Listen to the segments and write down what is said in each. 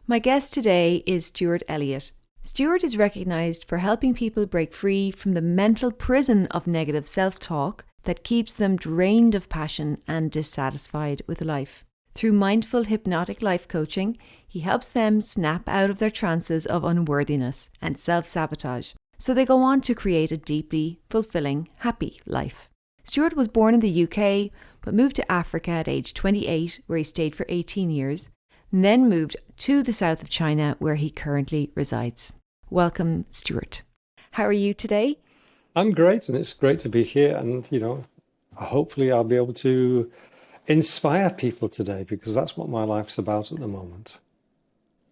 My guest today is Stuart Elliott. Stuart is recognised for helping people break free from the mental prison of negative self-talk that keeps them drained of passion and dissatisfied with life. Through mindful hypnotic life coaching, he helps them snap out of their trances of unworthiness and self-sabotage, so they go on to create a deeply fulfilling, happy life. Stuart was born in the UK, but moved to Africa at age 28, where he stayed for 18 years, and then moved to the south of China, where he currently resides. Welcome, Stuart. How are you today? I'm great, and it's great to be here. And, hopefully I'll be able to inspire people today, because that's what my life's about at the moment.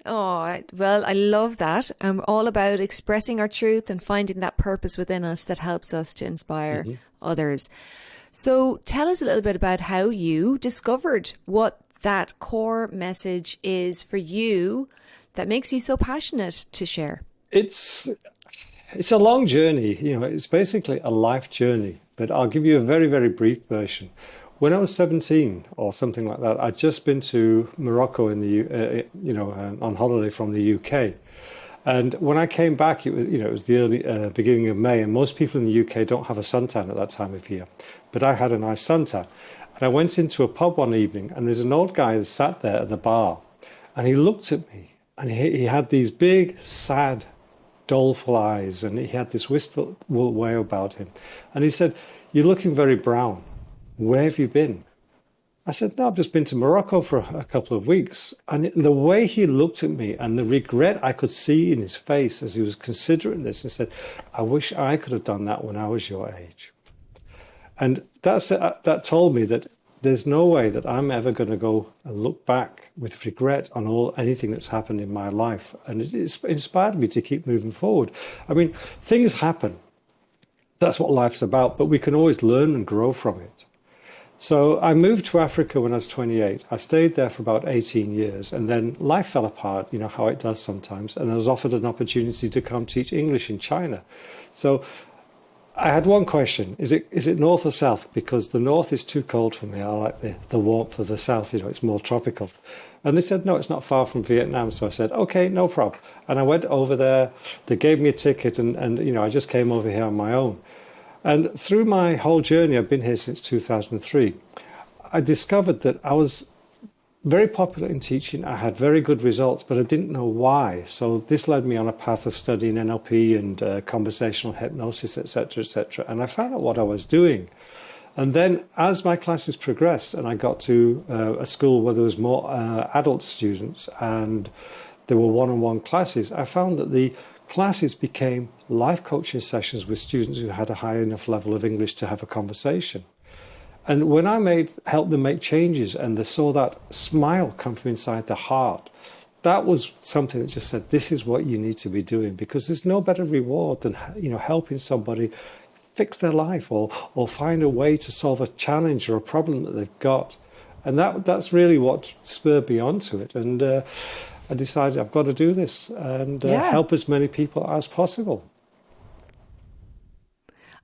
Oh, well, I love that. I'm all about expressing our truth and finding that purpose within us that helps us to inspire others. So tell us a little bit about how you discovered what that core message is for you that makes you so passionate to share. It's a long journey, it's basically a life journey, but I'll give you a very, very brief version. When I was 17 or something like that, I'd just been to Morocco in the on holiday from the UK. And when I came back, it was the early beginning of May, and most people in the UK don't have a suntan at that time of year. But I had a nice suntan. And I went into a pub one evening, and there's an old guy that sat there at the bar, and he looked at me, and he had these big, sad, doleful eyes, and he had this wistful way about him. And he said, "You're looking very brown. Where have you been?" I said, "No, I've just been to Morocco for a couple of weeks." And the way he looked at me and the regret I could see in his face as he was considering this, he said, "I wish I could have done that when I was your age." And that told me that there's no way that I'm ever going to go and look back with regret on anything that's happened in my life. And it's inspired me to keep moving forward. I mean, things happen. That's what life's about, but we can always learn and grow from it. So I moved to Africa when I was 28. I stayed there for about 18 years, and then life fell apart, how it does sometimes. And I was offered an opportunity to come teach English in China. So I had one question: is it north or south? Because the north is too cold for me. I like the warmth of the south. It's more tropical. And they said, no, it's not far from Vietnam. So I said, okay, no problem. And I went over there. They gave me a ticket, and I just came over here on my own. And through my whole journey, I've been here since 2003, I discovered that I was very popular in teaching. I had very good results, but I didn't know why. So this led me on a path of studying NLP and conversational hypnosis, etc., etc. And I found out what I was doing. And then as my classes progressed and I got to a school where there was more adult students and there were one-on-one classes, I found that the classes became life coaching sessions with students who had a high enough level of English to have a conversation. And when I helped them make changes and they saw that smile come from inside the heart, that was something that just said, this is what you need to be doing, because there's no better reward than helping somebody fix their life or find a way to solve a challenge or a problem that they've got. And that's really what spurred me onto it. And I decided I've got to do this and help as many people as possible.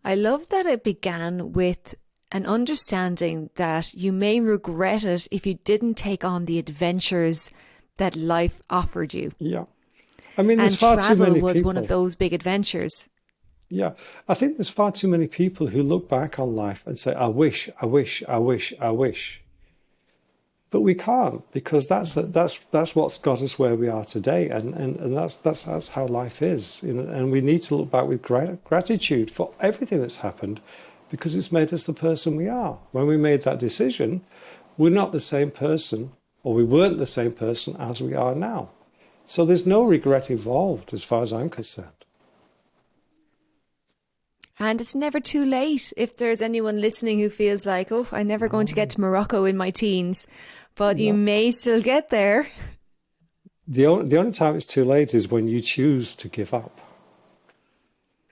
I love that it began with an understanding that you may regret it if you didn't take on the adventures that life offered you. Yeah. I mean, there's far too many people. And travel was one of those big adventures. Yeah. I think there's far too many people who look back on life and say, I wish, I wish, I wish, I wish. But we can't, because that's what's got us where we are today, and that's how life is. And we need to look back with gratitude for everything that's happened, because it's made us the person we are. When we made that decision, we're not the same person, or we weren't the same person as we are now. So there's no regret involved as far as I'm concerned. And it's never too late if there's anyone listening who feels like, oh, I'm never going to get to Morocco in my teens, but you may still get there. The only time it's too late is when you choose to give up.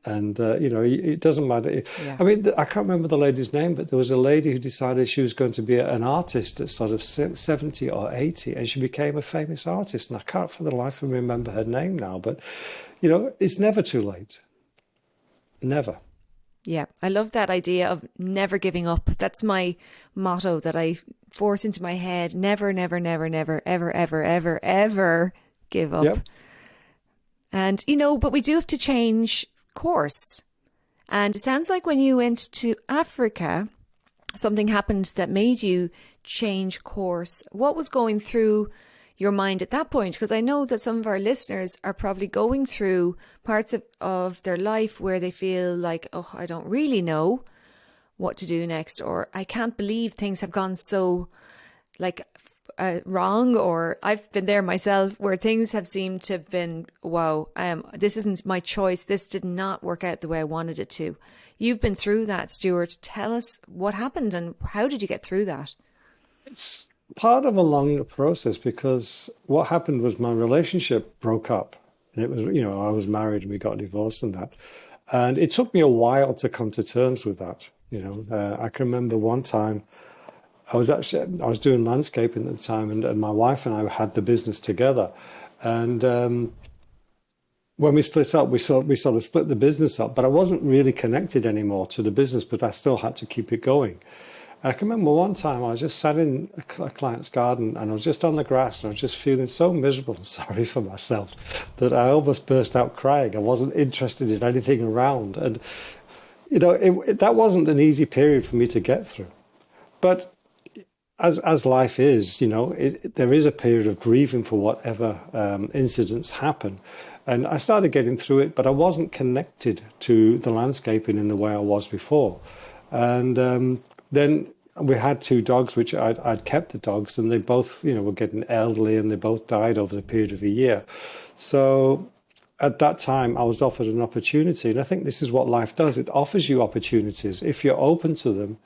And, it doesn't matter. Yeah. I mean, I can't remember the lady's name, but there was a lady who decided she was going to be an artist at sort of 70 or 80, and she became a famous artist. And I can't for the life of me remember her name now, but, it's never too late. Never. Yeah, I love that idea of never giving up. That's my motto that I force into my head. Never, never, never, never, ever, ever, ever, ever give up. Yep. And, but we do have to change course. And it sounds like when you went to Africa, something happened that made you change course. What was going through your mind at that point? Because I know that some of our listeners are probably going through parts of their life where they feel like, oh, I don't really know what to do next, or I can't believe things have gone so wrong, or I've been there myself where things have seemed to have been, wow, this isn't my choice. This did not work out the way I wanted it to. You've been through that, Stuart. Tell us what happened and how did you get through that? It's part of a long process, because what happened was my relationship broke up. And it was, I was married and we got divorced and that. And it took me a while to come to terms with that. I can remember one time I was doing landscaping at the time, and my wife and I had the business together. And when we split up, we sort of split the business up, but I wasn't really connected anymore to the business, but I still had to keep it going. And I can remember one time I was just sat in a client's garden and I was just on the grass and I was just feeling so miserable and sorry for myself that I almost burst out crying. I wasn't interested in anything around. And, that wasn't an easy period for me to get through. But as life is, there is a period of grieving for whatever incidents happen. And I started getting through it, but I wasn't connected to the landscaping in the way I was before. And then we had 2 dogs, which I'd kept the dogs, and they both, were getting elderly, and they both died over the period of a year. So at that time, I was offered an opportunity. And I think this is what life does. It offers you opportunities. If you're open to them,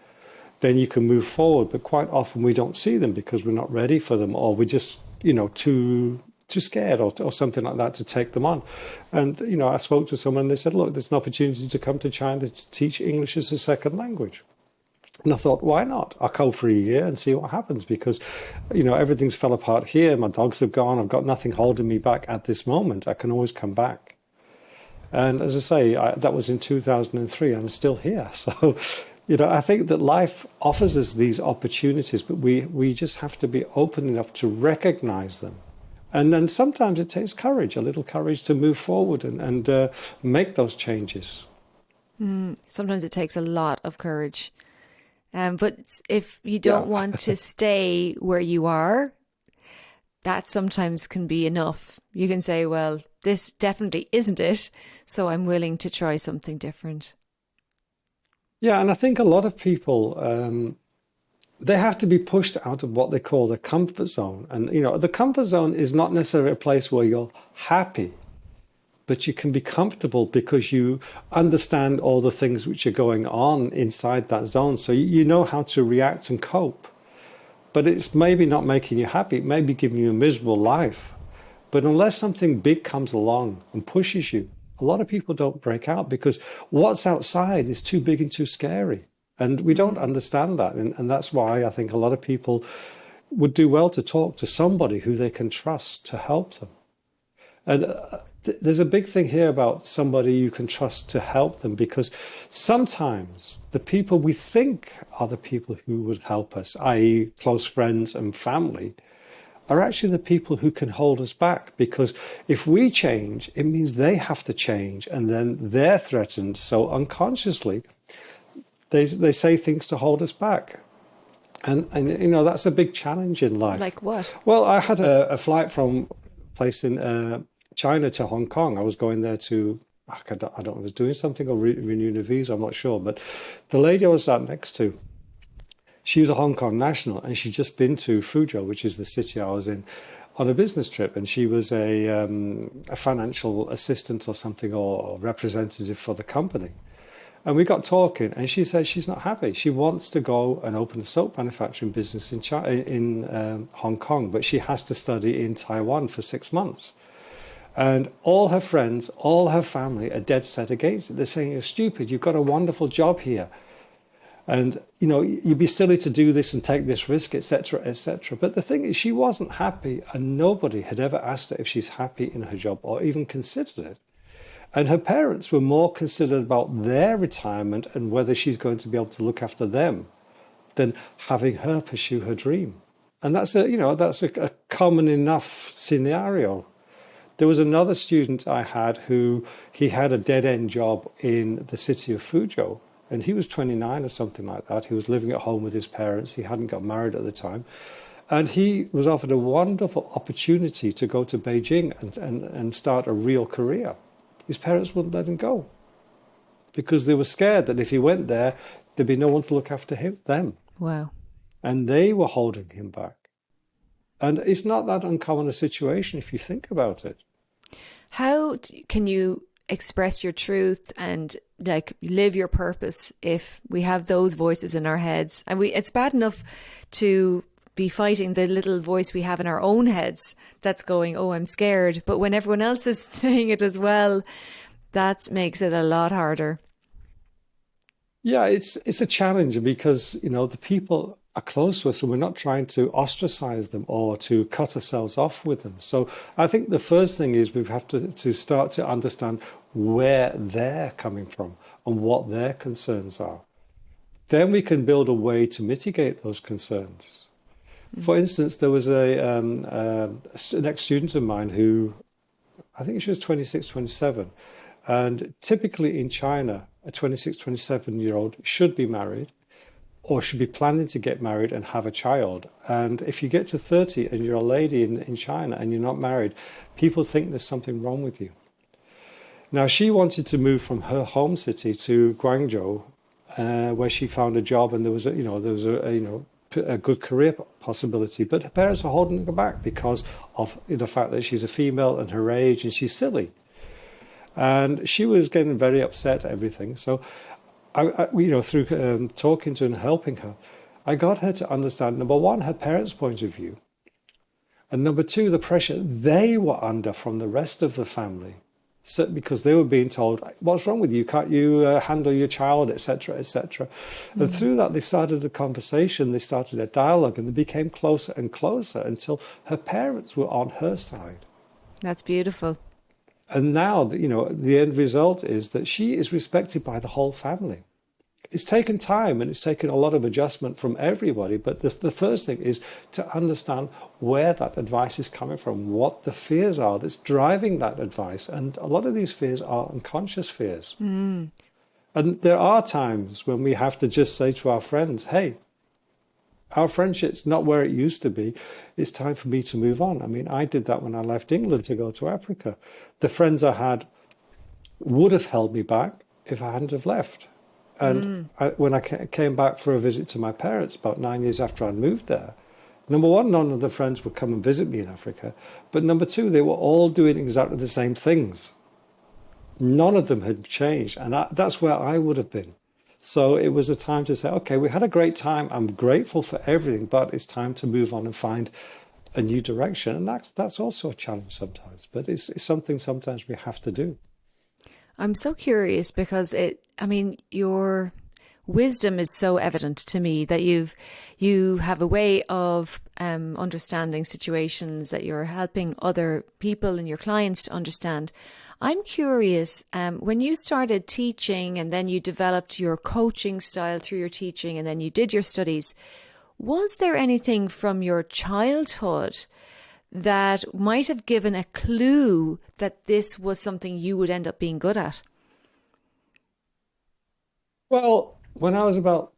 then you can move forward. But quite often we don't see them because we're not ready for them, or we're just, too scared or something like that to take them on. And, I spoke to someone and they said, look, there's an opportunity to come to China to teach English as a second language. And I thought, why not? I'll go for a year and see what happens, because, everything's fell apart here. My dogs have gone. I've got nothing holding me back at this moment. I can always come back. And as I say, that was in 2003. I'm still here. So, I think that life offers us these opportunities, but we just have to be open enough to recognize them. And then sometimes it takes courage, a little courage to move forward and make those changes. Sometimes it takes a lot of courage. But if you don't want to stay where you are, that sometimes can be enough. You can say, well, this definitely isn't it, so I'm willing to try something different. Yeah, and I think a lot of people, they have to be pushed out of what they call the comfort zone. And, the comfort zone is not necessarily a place where you're happy, but you can be comfortable because you understand all the things which are going on inside that zone. So you know how to react and cope. But it's maybe not making you happy. It may be giving you a miserable life. But unless something big comes along and pushes you, a lot of people don't break out because what's outside is too big and too scary. And we don't understand that. And that's why I think a lot of people would do well to talk to somebody who they can trust to help them. And there's a big thing here about somebody you can trust to help them, because sometimes the people we think are the people who would help us, i.e. close friends and family, are actually the people who can hold us back. Because if we change, it means they have to change, and then they're threatened. So unconsciously, they say things to hold us back. And that's a big challenge in life. Like what? Well, I had a flight from a place in China to Hong Kong. I was going there to, I don't know, I was doing something or renewing a visa, I'm not sure. But the lady I was sat next to, she was a Hong Kong national, and she'd just been to Fuzhou, which is the city I was in, on a business trip. And she was a financial assistant or something, or representative for the company. And we got talking, and she said she's not happy. She wants to go and open a soap manufacturing business in Hong Kong, but she has to study in Taiwan for 6 months. And all her friends, all her family are dead set against it. They're saying, you're stupid, you've got a wonderful job here. And, you'd be silly to do this and take this risk, etc., etc. But the thing is, she wasn't happy, and nobody had ever asked her if she's happy in her job or even considered it. And her parents were more considered about their retirement and whether she's going to be able to look after them than having her pursue her dream. And that's a common enough scenario. There was another student I had who he had a dead-end job in the city of Fuzhou, and he was 29 or something like that. He was living at home with his parents. He hadn't got married at the time. And he was offered a wonderful opportunity to go to Beijing and start a real career. His parents wouldn't let him go because they were scared that if he went there, there'd be no one to look after them. Wow. And they were holding him back. And it's not that uncommon a situation if you think about it. How can you express your truth and like live your purpose if we have those voices in our heads? And it's bad enough to be fighting the little voice we have in our own heads that's going, oh, I'm scared. But when everyone else is saying it as well, that makes it a lot harder. Yeah, it's a challenge because, the people are close to us and we're not trying to ostracize them or to cut ourselves off with them. So I think the first thing is we have to start to understand where they're coming from and what their concerns are. Then we can build a way to mitigate those concerns. For instance, there was an ex-student of mine who, I think she was 26, 27, and typically in China, a 26, 27-year-old should be married or should be planning to get married and have a child. And if you get to 30 and you're a lady in China and you're not married, people think there's something wrong with you. Now, she wanted to move from her home city to Guangzhou, where she found a job and there was a good career possibility, but her parents are holding her back because of the fact that she's a female and her age and she's silly. And she was getting very upset at everything. So, through talking to her and helping her, I got her to understand, number one, her parents' point of view, and number two, the pressure they were under from the rest of the family, because they were being told, what's wrong with you? Can't you handle your child, etc., etc. Mm-hmm. And through that, they started a conversation, they started a dialogue, and they became closer and closer until her parents were on her side. That's beautiful. And now, the end result is that she is respected by the whole family. It's taken time and it's taken a lot of adjustment from everybody. But the first thing is to understand where that advice is coming from, what the fears are that's driving that advice. And a lot of these fears are unconscious fears. Mm. And there are times when we have to just say to our friends, hey, our friendship's not where it used to be. It's time for me to move on. I mean, I did that when I left England to go to Africa. The friends I had would have held me back if I hadn't have left. And when I came back for a visit to my parents about 9 years after I'd moved there, number one, none of the friends would come and visit me in Africa. But number two, they were all doing exactly the same things. None of them had changed. And that's where I would have been. So it was a time to say, okay, we had a great time. I'm grateful for everything, but it's time to move on and find a new direction. And that's also a challenge sometimes, but it's something sometimes we have to do. I'm so curious because your wisdom is so evident to me that you have a way of understanding situations, that you're helping other people and your clients to understand. I'm curious, when you started teaching and then you developed your coaching style through your teaching and then you did your studies, was there anything from your childhood that might have given a clue that this was something you would end up being good at? Well, when I was about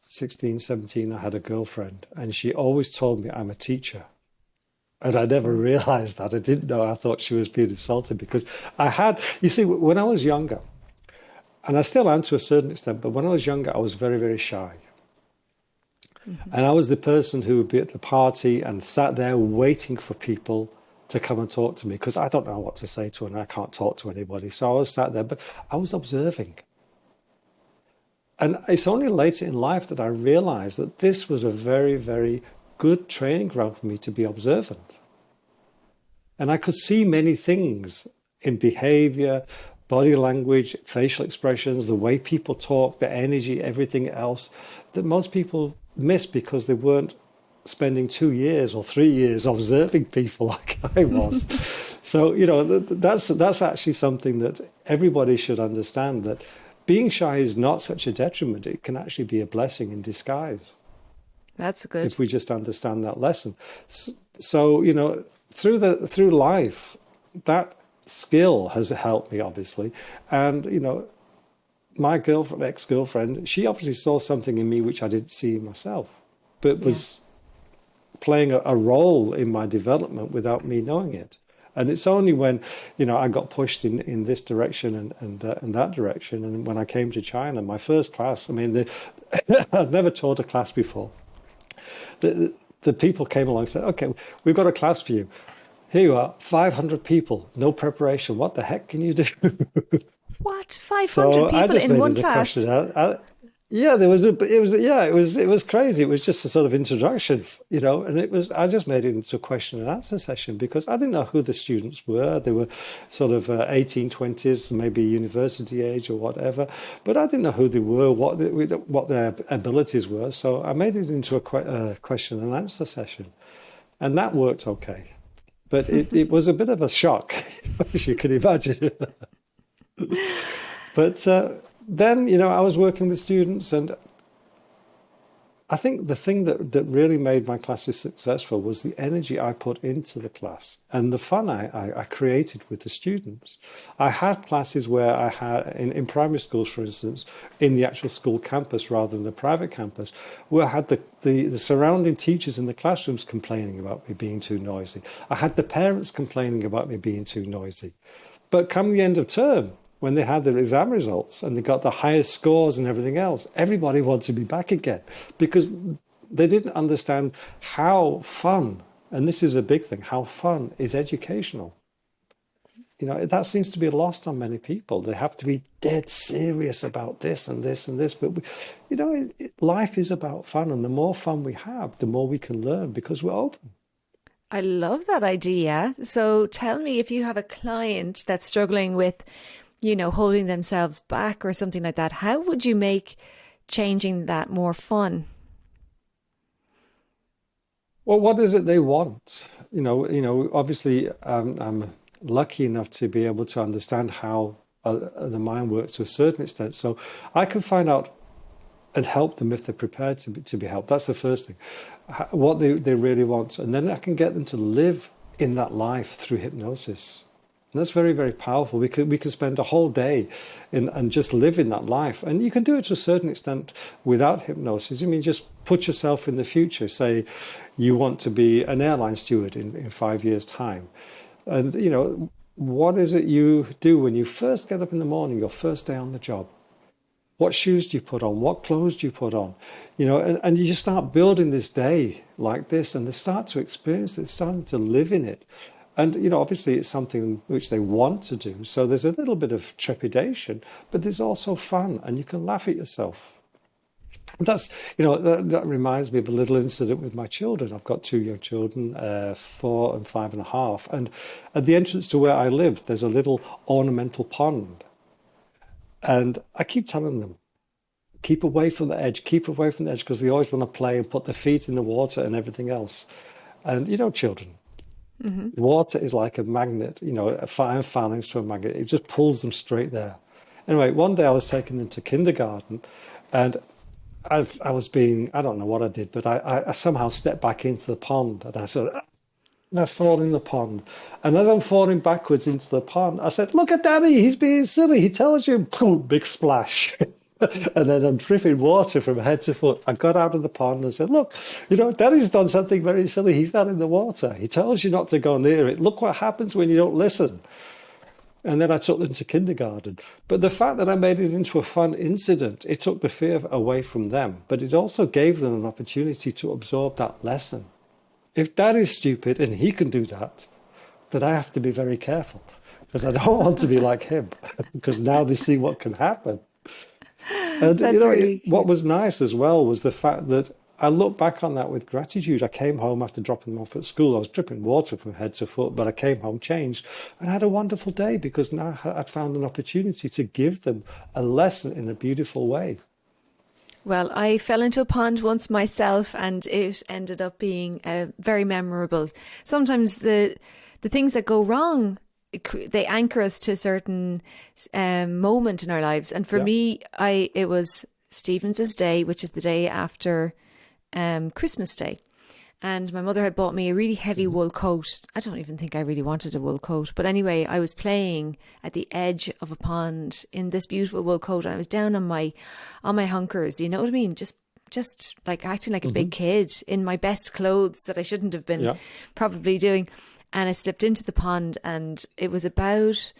16, 17, I had a girlfriend and she always told me I'm a teacher. And I never realized that. I didn't know. I thought she was being insulted because when I was younger, and I still am to a certain extent, but when I was younger, I was very, very shy. Mm-hmm. And I was the person who would be at the party and sat there waiting for people to come and talk to me because I don't know what to say to and I can't talk to anybody. So I was sat there, but I was observing. And it's only later in life that I realized that this was a very, very good training ground for me to be observant. And I could see many things in behavior, body language, facial expressions, the way people talk, the energy, everything else that most people miss because they weren't spending 2 years or 3 years observing people like I was. So, that's actually something that everybody should understand, that being shy is not such a detriment. It can actually be a blessing in disguise. That's good. If we just understand that lesson. So, through life, that skill has helped me, obviously. And, my girlfriend, ex-girlfriend, she obviously saw something in me which I didn't see in myself, but was playing a role in my development without me knowing it. And it's only when, I got pushed in this direction and that direction. And when I came to China, my first class, I mean, I'd never taught a class before. The people came along and said, okay, we've got a class for you. Here you are, 500 people, no preparation. What the heck can you do? What? 500 people in one class? Yeah, it was crazy. It was just a sort of introduction, and I just made it into a question and answer session because I didn't know who the students were. They were sort of 18, 20s, maybe university age or whatever, but I didn't know who they were, what their abilities were. So I made it into a question and answer session, and that worked okay. But it was a bit of a shock, as you can imagine. But then, I was working with students, and I think the thing that really made my classes successful was the energy I put into the class and the fun I created with the students. I had classes where I had, in primary schools, for instance, in the actual school campus rather than the private campus, where I had the surrounding teachers in the classrooms complaining about me being too noisy. I had the parents complaining about me being too noisy. But come the end of term, when they had their exam results and they got the highest scores and everything else, everybody wanted to be back again because they didn't understand how fun, and this is a big thing, how fun is educational. That seems to be lost on many people. They have to be dead serious about this and this and this. But, life is about fun. And the more fun we have, the more we can learn because we're open. I love that idea. So tell me, if you have a client that's struggling with holding themselves back or something like that, how would you make changing that more fun? Well, what is it they want? Obviously, I'm lucky enough to be able to understand how the mind works to a certain extent. So I can find out and help them if they're prepared to be helped. That's the first thing, what they really want. And then I can get them to live in that life through hypnosis. And that's very, very powerful. We can spend a whole day and just live in that life. And you can do it to a certain extent without hypnosis. I mean, just put yourself in the future. Say you want to be an airline steward in 5 years' time. And, what is it you do when you first get up in the morning, your first day on the job? What shoes do you put on? What clothes do you put on? And you just start building this day like this, and they start to experience it, starting to live in it. And, obviously it's something which they want to do. So there's a little bit of trepidation, but there's also fun and you can laugh at yourself. And that's, that reminds me of a little incident with my children. I've got 2 young children, 4 and 5.5. And at the entrance to where I live, there's a little ornamental pond. And I keep telling them, keep away from the edge, because they always want to play and put their feet in the water and everything else. And, children. Mm-hmm. Water is like a magnet, a fire filings to a magnet. It just pulls them straight there. Anyway, one day I was taking them to kindergarten and I don't know what I did, but I somehow stepped back into the pond and I fall in the pond. And as I'm falling backwards into the pond, I said, look at Daddy, he's being silly. He tells you, boom, big splash. And then I'm dripping water from head to foot. I got out of the pond and said, look, Daddy's done something very silly. He fell in the water. He tells you not to go near it. Look what happens when you don't listen. And then I took them to kindergarten. But the fact that I made it into a fun incident, it took the fear away from them. But it also gave them an opportunity to absorb that lesson. If Daddy's stupid and he can do that, then I have to be very careful because I don't want to be like him because now they see what can happen. And really what was nice as well was the fact that I look back on that with gratitude. I came home after dropping them off at school. I was dripping water from head to foot, but I came home changed and had a wonderful day because now I'd found an opportunity to give them a lesson in a beautiful way. Well, I fell into a pond once myself and it ended up being very memorable. Sometimes the things that go wrong, they anchor us to a certain moment in our lives. And for me, it was Stevens's Day, which is the day after Christmas Day. And my mother had bought me a really heavy wool coat. I don't even think I really wanted a wool coat. But anyway, I was playing at the edge of a pond in this beautiful wool coat, and I was down on my hunkers, you know what I mean? Just like acting like a big kid in my best clothes that I shouldn't have been probably doing. And I slipped into the pond, and it was about,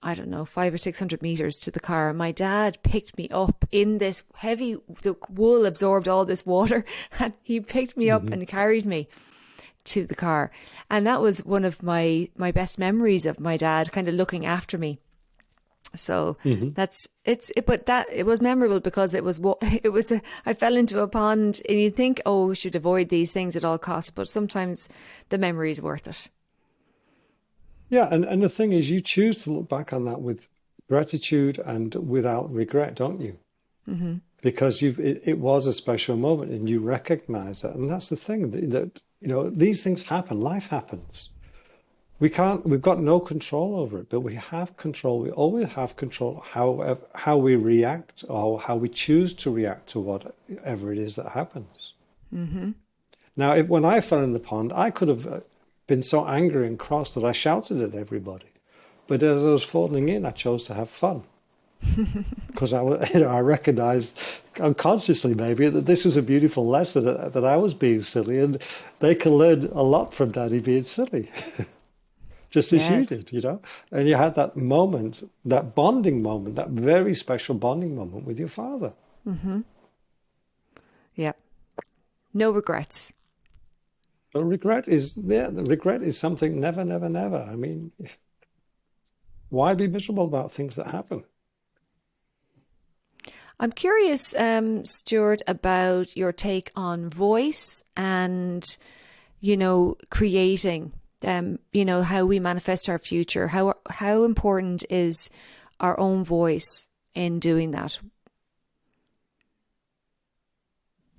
I don't know, 500 or 600 meters to the car. My dad picked me up in this heavy, the wool absorbed all this water, and he picked me up and carried me to the car. And that was one of my best memories of my dad kind of looking after me. So it was memorable because I fell into a pond, and you think, oh, we should avoid these things at all costs, but sometimes the memory is worth it. Yeah, and the thing is, you choose to look back on that with gratitude and without regret, don't you? Mm-hmm. Because it was a special moment, and you recognize that. And that's the thing, that these things happen. Life happens. We've got no control over it, but we have control. We always have control how we react, or how we choose to react to whatever it is that happens. Mm-hmm. Now, when I fell in the pond, I could have been so angry and cross that I shouted at everybody. But as I was falling in, I chose to have fun. Because I recognized unconsciously maybe that this was a beautiful lesson, that I was being silly, and they can learn a lot from Daddy being silly. Just as you did, And you had that moment, that bonding moment, that very special bonding moment with your father. Mm-hmm. Yeah. No regrets. But regret is something never, never, never. I mean, why be miserable about things that happen? I'm curious, Stuart, about your take on voice and, creating, how we manifest our future. How important is our own voice in doing that?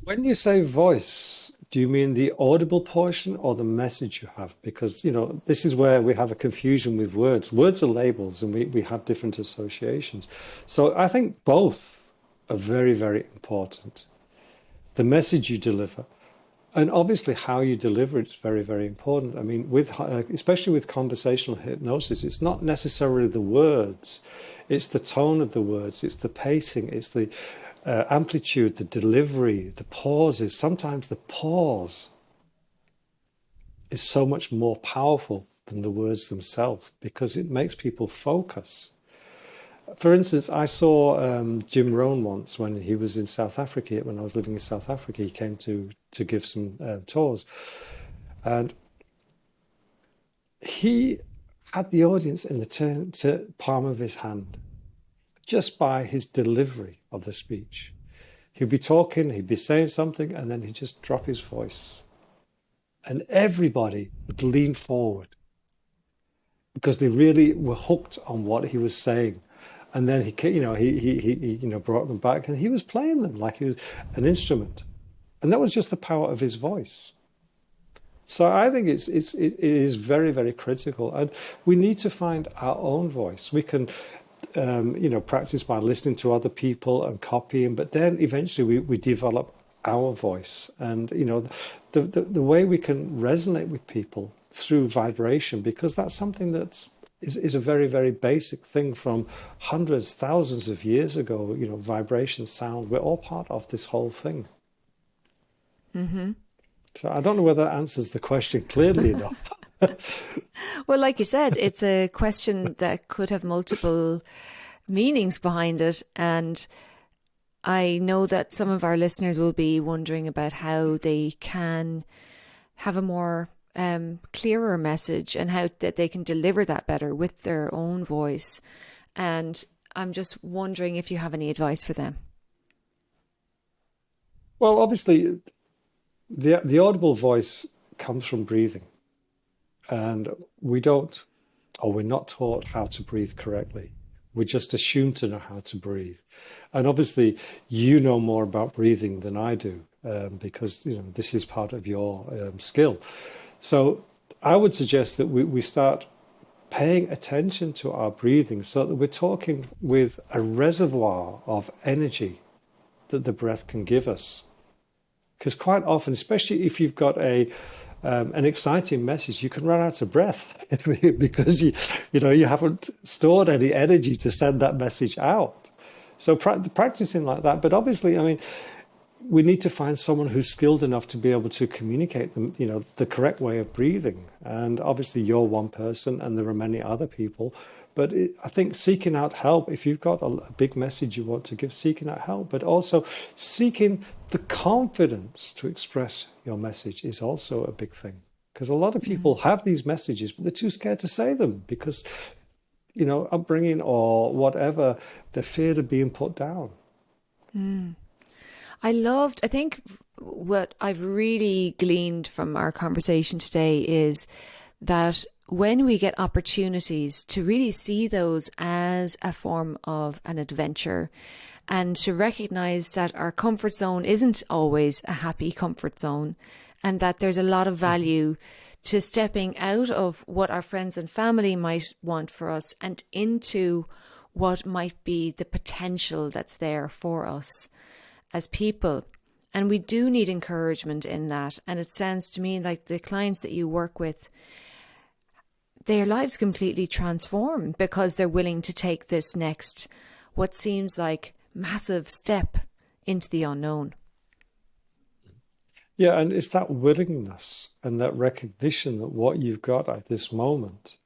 When you say voice, do you mean the audible portion or the message you have? Because, this is where we have a confusion with words. Words are labels, and we have different associations. So I think both are very, very important. The message you deliver, and obviously how you deliver it, is very, very important. I mean, especially with conversational hypnosis, it's not necessarily the words. It's the tone of the words. It's the pacing. It's the amplitude, the delivery, the pauses. Sometimes the pause is so much more powerful than the words themselves, because it makes people focus. For instance, I saw Jim Rohn once when he was in South Africa. When I was living in South Africa, he came to give some tours, and he had the audience in the palm of his hand, just by his delivery of the speech. He'd be talking, he'd be saying something, and then he'd just drop his voice. And everybody would lean forward because they really were hooked on what he was saying. And then he brought them back, and he was playing them like he was an instrument. And that was just the power of his voice. So I think it is very, very critical. And we need to find our own voice. We can practice by listening to other people and copying, but then eventually we develop our voice. And, the way we can resonate with people through vibration, because that's something that is a very, very basic thing from hundreds, thousands of years ago. Vibration, sound, we're all part of this whole thing. Mm-hmm. So I don't know whether that answers the question clearly enough. Well, like you said, it's a question that could have multiple meanings behind it. And I know that some of our listeners will be wondering about how they can have a more clearer message, and how that they can deliver that better with their own voice. And I'm just wondering if you have any advice for them. Well, obviously, the audible voice comes from breathing. And we're not taught how to breathe correctly. We're just assumed to know how to breathe. And obviously, you know more about breathing than I do, because this is part of your skill. So I would suggest that we start paying attention to our breathing, so that we're talking with a reservoir of energy that the breath can give us. Because quite often, especially if you've got an exciting message, you can run out of breath because you haven't stored any energy to send that message out. So practicing like that. But obviously, I mean, we need to find someone who's skilled enough to be able to communicate the correct way of breathing. And obviously you're one person and there are many other people. But I think seeking out help, if you've got a big message you want to give, seeking out help, but also seeking the confidence to express your message is also a big thing. Because a lot of people have these messages, but they're too scared to say them because, upbringing or whatever, they're feared of being put down. I think what I've really gleaned from our conversation today is that when we get opportunities to really see those as a form of an adventure and to recognize that our comfort zone isn't always a happy comfort zone and that there's a lot of value to stepping out of what our friends and family might want for us and into what might be the potential that's there for us as people. And we do need encouragement in that. And it sounds to me like the clients that you work with, their lives completely transform because they're willing to take this next, what seems like massive step into the unknown. Yeah, and it's that willingness and that recognition that what you've got at this moment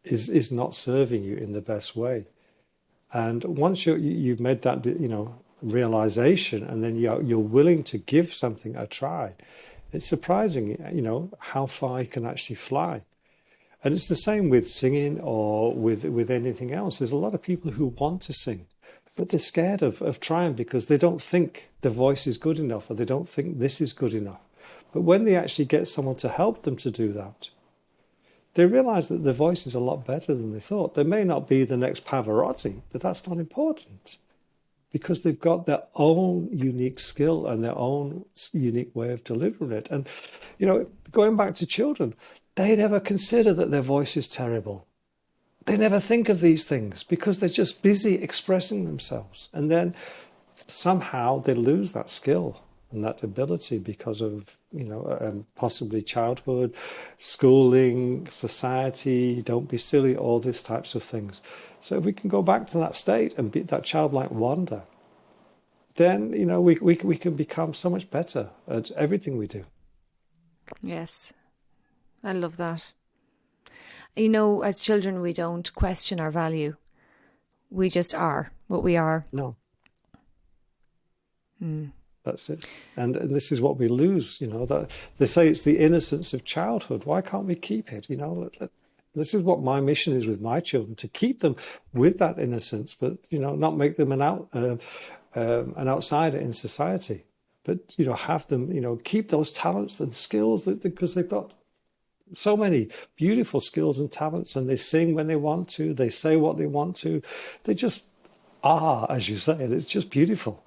is not serving you in the best way. And once you've made that, realization, and then you're willing to give something a try, it's surprising, how far you can actually fly. And it's the same with singing or with anything else. There's a lot of people who want to sing, but they're scared of trying because they don't think the voice is good enough or they don't think this is good enough. But when they actually get someone to help them to do that, they realize that their voice is a lot better than they thought. They may not be the next Pavarotti, but that's not important because they've got their own unique skill and their own unique way of delivering it. And, going back to children, they never consider that their voice is terrible. They never think of these things because they're just busy expressing themselves. And then somehow they lose that skill and that ability because of, possibly childhood, schooling, society, don't be silly, all these types of things. So if we can go back to that state and be that childlike wonder, then, we can become so much better at everything we do. Yes, I love that. As children, we don't question our value. We just are what we are. No. That's it. And this is what we lose, that they say it's the innocence of childhood. Why can't we keep it? This is what my mission is with my children, to keep them with that innocence, but, not make them an outsider in society. But, have them, keep those talents and skills because they've got so many beautiful skills and talents, and they sing when they want to, they say what they want to. They just are, as you say, and it's just beautiful.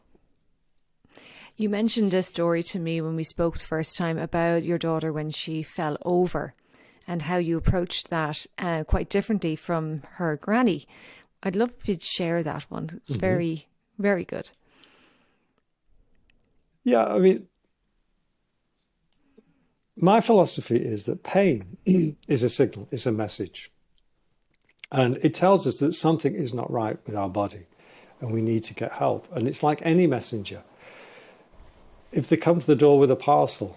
You mentioned a story to me when we spoke the first time about your daughter when she fell over and how you approached that quite differently from her granny. I'd love if you'd share that one. It's very, very good. Yeah, I mean, my philosophy is that pain is a signal, it's a message. And it tells us that something is not right with our body and we need to get help. And it's like any messenger. If they come to the door with a parcel,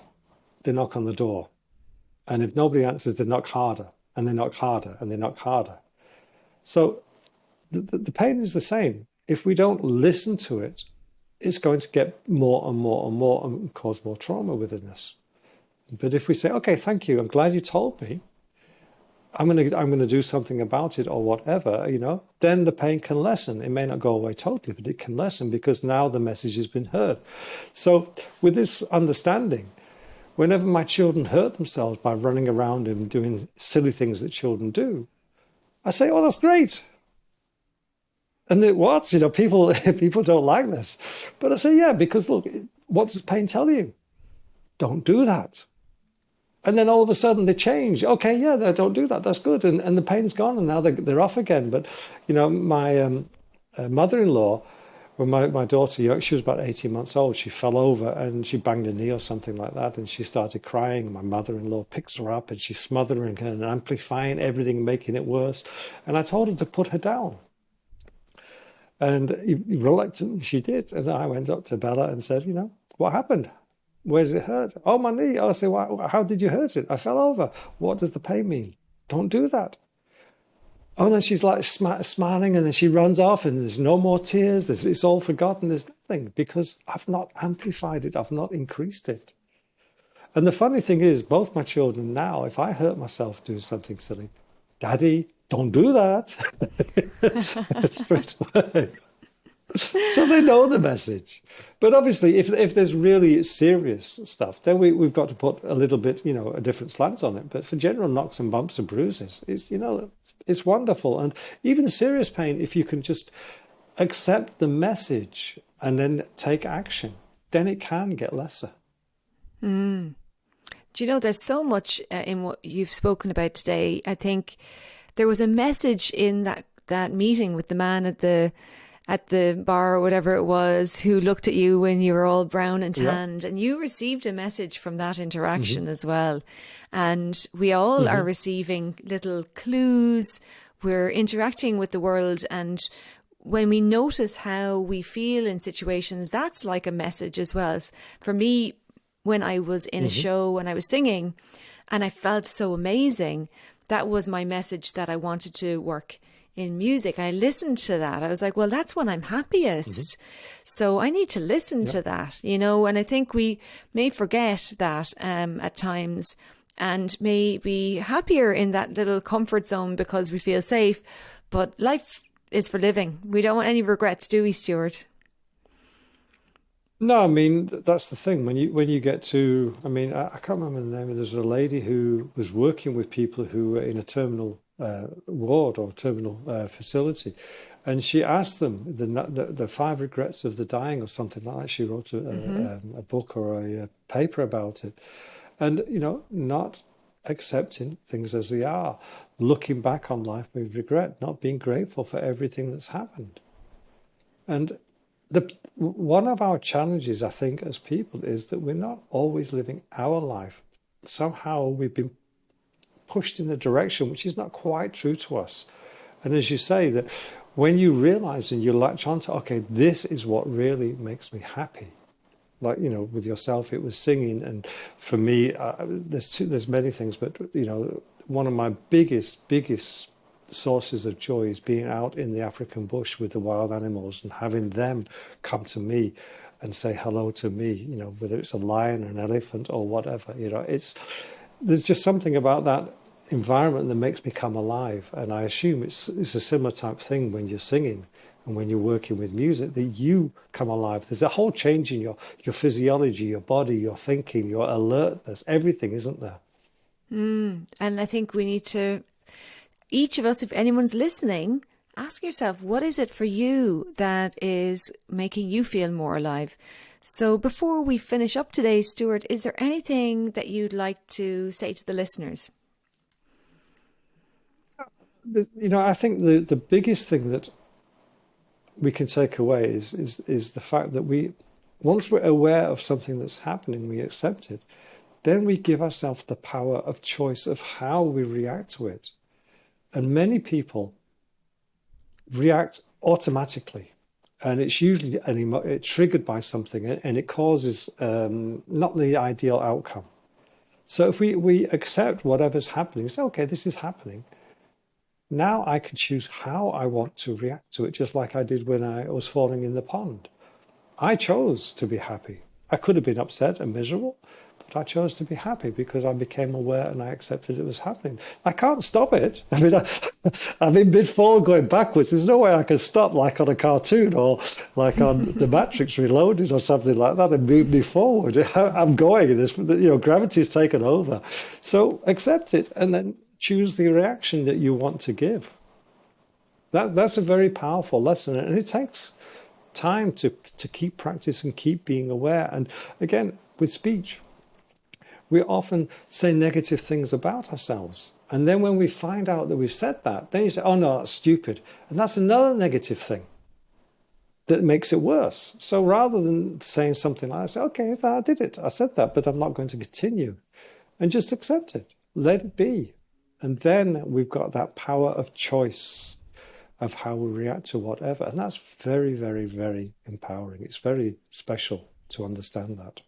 they knock on the door. And if nobody answers, they knock harder, and they knock harder, and they knock harder. So the pain is the same. If we don't listen to it, it's going to get more and more and more and cause more trauma within us. But if we say, okay, thank you, I'm glad you told me, I'm going to do something about it or whatever, then the pain can lessen. It may not go away totally, but it can lessen because now the message has been heard. So with this understanding, whenever my children hurt themselves by running around and doing silly things that children do, I say, oh, that's great. And what? People don't like this. But I say, yeah, because look, what does pain tell you? Don't do that. And then all of a sudden they change. Okay, yeah, they don't do that. That's good. And the pain's gone and now they're off again. But, my mother-in-law, when my daughter, she was about 18 months old, she fell over and she banged a knee or something like that, and she started crying. My mother-in-law picks her up and she's smothering her and amplifying everything, making it worse. And I told her to put her down. And reluctantly she did. And I went up to Bella and said, what happened? Where's it hurt? Oh, my knee. I said, how did you hurt it? I fell over. What does the pain mean? Don't do that. Oh, and then she's like smiling, and then she runs off, and there's no more tears. It's all forgotten. There's nothing, because I've not amplified it. I've not increased it. And the funny thing is, both my children now, if I hurt myself doing something silly, Daddy, don't do that. Straight away. So they know the message. But obviously, if there's really serious stuff, then we've got to put a little bit, a different slant on it. But for general knocks and bumps and bruises, it's wonderful. And even serious pain, if you can just accept the message and then take action, then it can get lesser. Do you know, there's so much in what you've spoken about today. I think there was a message in that meeting with the man at the bar or whatever it was, who looked at you when you were all brown and tanned, and you received a message from that interaction as well. And we all are receiving little clues. We're interacting with the world, and when we notice how we feel in situations, that's like a message as well. For me, when I was in a show and I was singing and I felt so amazing, that was my message that I wanted to work in music. I listened to that. I was like, well, that's when I'm happiest. So I need to listen to that, and I think we may forget that at times, and may be happier in that little comfort zone because we feel safe. But life is for living. We don't want any regrets, do we, Stuart? No, I mean, that's the thing. When you get to, I can't remember the name. There's a lady who was working with people who were in a terminal ward or terminal facility, and she asked them the 5 regrets of the dying or something like that. She wrote a book or a paper about it, and not accepting things as they are, looking back on life with regret, not being grateful for everything that's happened. And one of our challenges, I think, as people, is that we're not always living our life. Somehow we've been pushed in a direction which is not quite true to us. And as you say, that when you realize and you latch onto, okay, this is what really makes me happy. Like, with yourself, it was singing. And for me, there's many things, but, one of my biggest sources of joy is being out in the African bush with the wild animals and having them come to me and say hello to me, whether it's a lion or an elephant or whatever. There's just something about that environment that makes me come alive. And I assume it's a similar type thing when you're singing and when you're working with music, that you come alive. There's a whole change in your physiology, your body, your thinking, your alertness, everything, isn't there? And I think we need to, each of us, if anyone's listening, ask yourself, what is it for you that is making you feel more alive? So before we finish up today, Stuart, is there anything that you'd like to say to the listeners? I think the biggest thing that we can take away is the fact that once we're aware of something that's happening, we accept it, then we give ourselves the power of choice of how we react to it. And many people react automatically, and it's usually it's triggered by something, and it causes not the ideal outcome. So if we accept whatever's happening, say, okay, this is happening. Now I can choose how I want to react to it, just like I did when I was falling in the pond. I chose to be happy. I could have been upset and miserable, but I chose to be happy because I became aware and I accepted it was happening. I can't stop it. I'm in mid-fall going backwards. There's no way I can stop, like on a cartoon or like on The Matrix Reloaded or something like that, and move me forward. I'm going, and gravity's taken over. So accept it and then choose the reaction that you want to give. That's a very powerful lesson, and it takes time to keep practice and keep being aware. And again, with speech, we often say negative things about ourselves. And then when we find out that we've said that, then you say, oh no, that's stupid. And that's another negative thing. that makes it worse. So rather than saying something like, I say, okay, I did it. I said that, but I'm not going to continue. And just accept it. Let it be. And then we've got that power of choice of how we react to whatever. And that's very, very, very empowering. It's very special to understand that.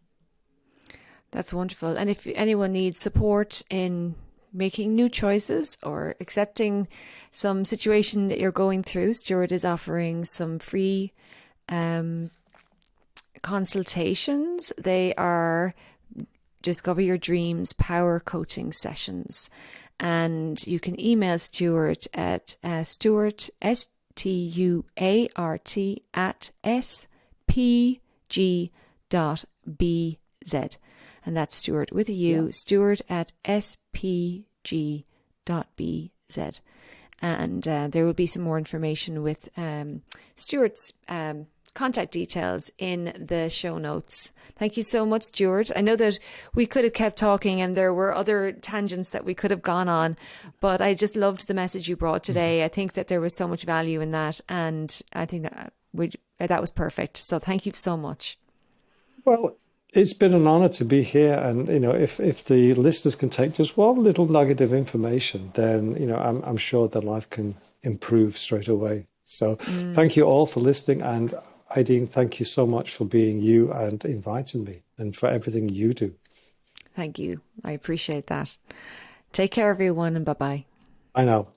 That's wonderful. And if anyone needs support in making new choices or accepting some situation that you're going through, Stuart is offering some free consultations. They are Discover Your Dreams Power Coaching Sessions. And you can email Stuart at Stuart, Stuart, at spg.bz. And that's Stuart with a U, yeah. Stuart at spg.bz. And there will be some more information with Stuart's contact details in the show notes. Thank you so much, Stuart. I know that we could have kept talking and there were other tangents that we could have gone on, but I just loved the message you brought today. I think that there was so much value in that, and I think that that was perfect. So thank you so much. Well, it's been an honor to be here. And, if the listeners can take just one little nugget of information, then, I'm sure that life can improve straight away. So thank you all for listening. And Aideen, thank you so much for being you and inviting me and for everything you do. Thank you. I appreciate that. Take care, everyone, and bye-bye. I know.